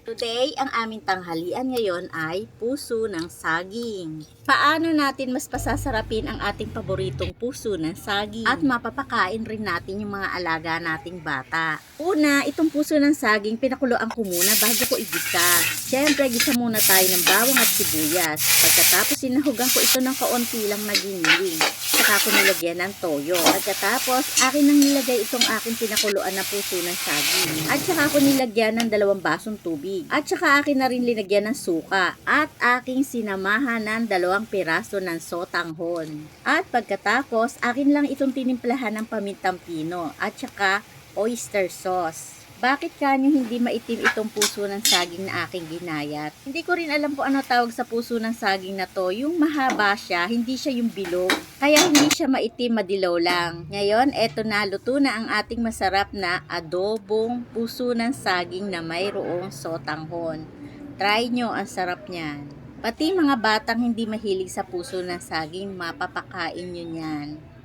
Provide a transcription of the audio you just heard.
Today, ang aming tanghalian ngayon ay puso ng saging. Paano natin mas pasasarapin ang ating paboritong puso ng saging? At mapapakain rin natin yung mga alaga nating bata. Una, itong puso ng saging, pinakuloan ko muna bago ko igisa. Siyempre, gisa muna tayo ng bawang at sibuyas. Pagkatapos, sinahugan ko ito ng kaunti lang na giniling. Saka ko nilagyan ng toyo. Pagkatapos, akin nang nilagay itong aking pinakuluan na puso ng saging. At saka ko nilagyan ng 2 basong tubig. At saka akin na rin linagyan ng suka. At aking sinamahan ng 2 piraso ng sotanghon. At pagkatapos, akin lang itong tinimplahan ng pamintang pino. At saka oyster sauce. Bakit kanyo hindi maitim itong puso ng saging na aking ginayat? Hindi ko rin alam po ano tawag sa puso ng saging na to. Yung mahaba siya, hindi siya yung bilog. Kaya hindi siya maitim, madilaw lang. Ngayon, eto na, luto na ang ating masarap na adobong puso ng saging na mayroong sotanghon. Try nyo, ang sarap niyan. Pati mga batang hindi mahilig sa puso ng saging, mapapakain nyo niyan.